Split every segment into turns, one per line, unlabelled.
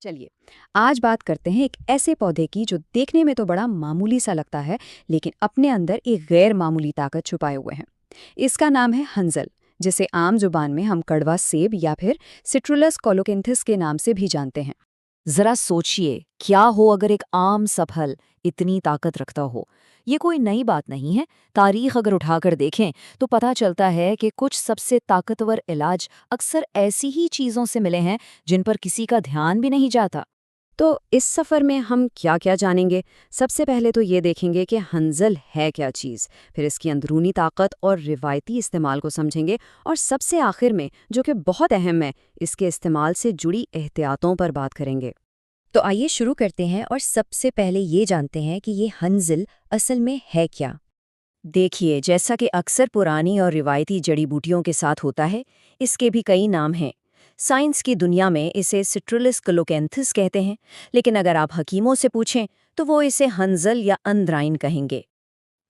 चलिए, आज बात करते हैं एक ऐसे पौधे की जो देखने में तो बड़ा मामूली सा लगता है, लेकिन अपने अंदर एक गैर मामूली ताकत छुपाए हुए है। इसका नाम है हंजल, जिसे आम जुबान में हम कड़वा सेब या फिर सिट्रुलस कोलोकेंथिस के नाम से भी जानते हैं।
जरा सोचिए, क्या हो अगर एक आम सा फल इतनी ताकत रखता हो। ये कोई नई बात नहीं है। तारीख अगर उठाकर देखें तो पता चलता है कि कुछ सबसे ताकतवर इलाज अक्सर ऐसी ही चीज़ों से मिले हैं जिन पर किसी का ध्यान भी नहीं जाता।
तो इस सफ़र में हम क्या क्या जानेंगे? सबसे पहले तो ये देखेंगे कि हंजल है क्या चीज़, फिर इसकी अंदरूनी ताकत और रिवायती इस्तेमाल को समझेंगे, और सबसे आखिर में, जो कि बहुत अहम है, इसके इस्तेमाल से जुड़ी एहतियातों पर बात करेंगे।
तो आइए शुरू करते हैं और सबसे पहले ये जानते हैं कि ये हंजिल असल में है क्या।
देखिए, जैसा कि अक्सर पुरानी और रिवायती जड़ी बूटियों के साथ होता है, इसके भी कई नाम हैं। साइंस की दुनिया में इसे सिट्रुलस कोलोकेंथिस कहते हैं, लेकिन अगर आप हकीमों से पूछें तो वो इसे हंजल या अंद्राइन कहेंगे।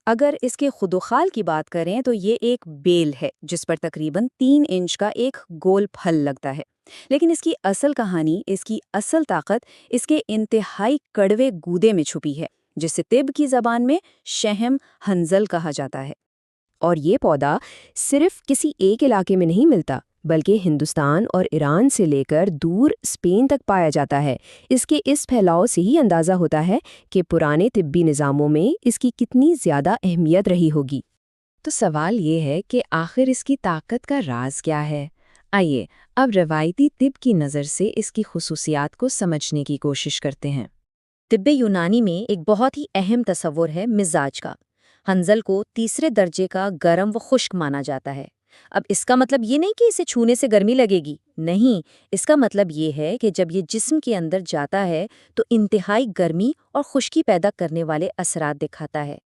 अगर इसके खुदोखाल की बात करें तो ये एक बेल है जिस पर तकरीबन 3 इंच का एक गोल फल लगता है। लेकिन इसकी असल कहानी, इसकी असल ताकत इसके इंतहाई कड़वे गूदे में छुपी है, जिसे तिब की जबान में शहम हंजल कहा जाता है। और ये पौधा सिर्फ किसी एक इलाके में नहीं मिलता, बल्कि हिंदुस्तान और ईरान से लेकर दूर स्पेन तक पाया जाता है। इसके इस फैलाव से ही अंदाज़ा होता है कि पुराने तिब्बी निज़ामों में इसकी कितनी ज़्यादा अहमियत रही होगी। तो सवाल ये है कि आखिर इसकी ताकत का राज क्या है? आइए अब रवायती तिब की नज़र से इसकी खुसूसियात को समझने की कोशिश करते हैं।
तिब्बे यूनानी में एक बहुत ही अहम तस्वुर है मिजाज का। हंजल को तीसरे दर्जे का गर्म व खुश्क माना जाता है। अब इसका मतलब ये नहीं कि इसे छूने से गर्मी लगेगी, नहीं। इसका मतलब ये है कि जब ये जिस्म के अंदर जाता है तो इंतहाई गर्मी और खुश्की पैदा करने वाले असरात दिखाता है।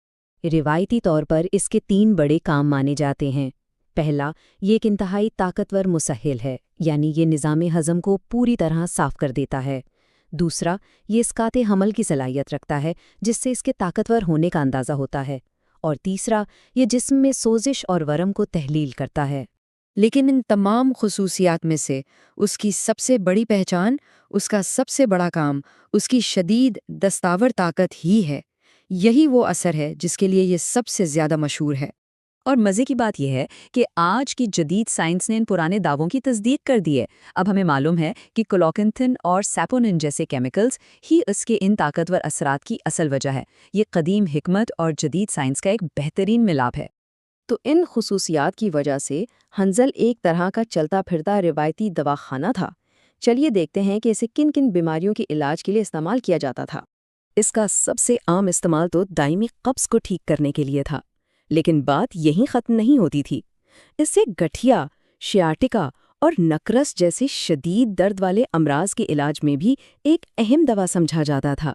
रिवायती तौर पर इसके 3 बड़े काम माने जाते हैं। पहला, ये एक इंतहाई ताकतवर मुसहिल है, यानी ये निज़ाम हज़म को पूरी तरह साफ कर देता है। दूसरा, ये इसकाते हमल की सलाहियत रखता है, जिससे इसके ताकतवर होने का अंदाज़ा होता है। और तीसरा, ये जिस्म में सोजिश और वरम को तहलील करता है। लेकिन इन तमाम खुसूसियात में से उसकी सबसे बड़ी पहचान, उसका सबसे बड़ा काम, उसकी शदीद दस्तावर ताकत ही है। यही वो असर है जिसके लिए ये सबसे ज़्यादा मशहूर है।
और मज़े की बात यह है कि आज की जदीद साइंस ने इन पुराने दावों की तस्दीक कर दी है। अब हमें मालूम है कि कोलोकेंथिन और सैपोनिन जैसे केमिकल्स ही इसके इन ताकतवर असरात की असल वजह है। ये कदीम हिकमत और जदीद साइंस का एक बेहतरीन मिलाप है।
तो इन खुसूसियात की वजह से हंजल एक तरह का चलता फिरता रिवायती दवाखाना था। चलिए देखते हैं कि इसे किन किन बीमारियों के इलाज के लिए इस्तेमाल किया जाता था। इसका सबसे आम इस्तेमाल तो दायमी कब्ज़ को ठीक करने के लिए था। लेकिन बात यहीं ख़त्म नहीं होती थी। इससे गठिया, शियाटिका और नकरस जैसे शदीद दर्द वाले अमराज के इलाज में भी एक अहम दवा समझा जाता था।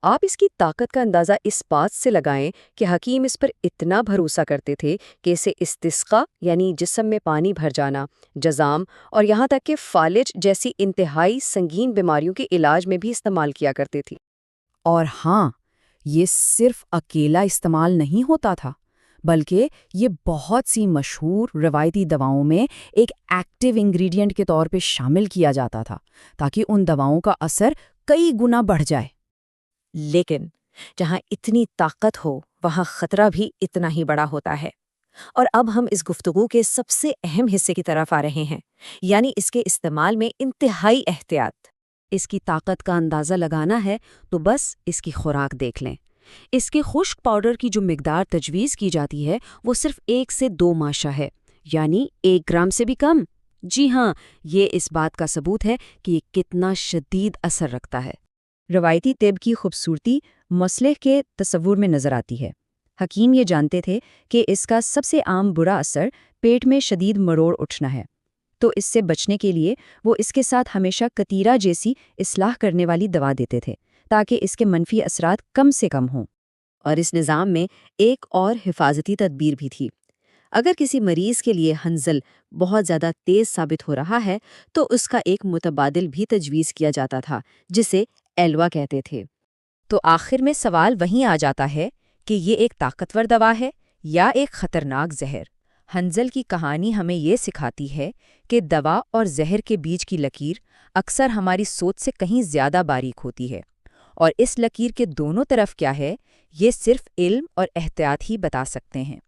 आप इसकी ताकत का अंदाज़ा इस बात से लगाएं कि हकीम इस पर इतना भरोसा करते थे कि इसे इस्तिस्का यानी जिस्म में पानी भर जाना, जज़ाम और यहाँ तक कि फालिज जैसी इंतहाई संगीन बीमारियों के इलाज में भी इस्तेमाल किया करते थे।
और हाँ, ये सिर्फ अकेला इस्तेमाल नहीं होता था, बल्कि ये बहुत सी मशहूर रवायती दवाओं में एक एक्टिव इंग्रेडिएंट के तौर पे शामिल किया जाता था, ताकि उन दवाओं का असर कई गुना बढ़ जाए।
लेकिन जहाँ इतनी ताकत हो, वहाँ खतरा भी इतना ही बड़ा होता है। और अब हम इस गुफ्तगू के सबसे अहम हिस्से की तरफ आ रहे हैं, यानी इसके इस्तेमाल में इंतहाई एहतियात।
इसकी ताकत का अंदाज़ा लगाना है तो बस इसकी खुराक देख लें। इसके खुश्क पाउडर की जो मिकदार तजवीज़ की जाती है वो सिर्फ 1 से 2 माशा है, यानी 1 ग्राम से भी कम। जी हाँ, ये इस बात का सबूत है कि ये कितना शदीद असर रखता है।
रवायती तिब की खूबसूरती मसले के तस्वुर में नज़र आती है। हकीम ये जानते थे कि इसका सबसे आम बुरा असर पेट में शदीद मरोड़ उठना है, तो इससे बचने के लिए वो इसके साथ हमेशा कतीरा जैसी इस्लाह करने वाली दवा देते थे, ताकि इसके मनफी असरात कम से कम हों।
और इस निज़ाम में एक और हिफाजती तदबीर भी थी। अगर किसी मरीज़ के लिए हंजल बहुत ज़्यादा तेज़ साबित हो रहा है तो उसका एक मुतबादिल भी तजवीज़ किया जाता था, जिसे एलवा कहते थे।
तो आखिर में सवाल वहीं आ जाता है कि ये एक ताकतवर दवा है या एक खतरनाक जहर। حنظل کی کہانی ہمیں یہ سکھاتی ہے کہ دوا اور زہر کے بیچ کی لکیر اکثر ہماری سوچ سے کہیں زیادہ باریک ہوتی ہے، اور اس لکیر کے دونوں طرف کیا ہے، یہ صرف علم اور احتیاط ہی بتا سکتے ہیں۔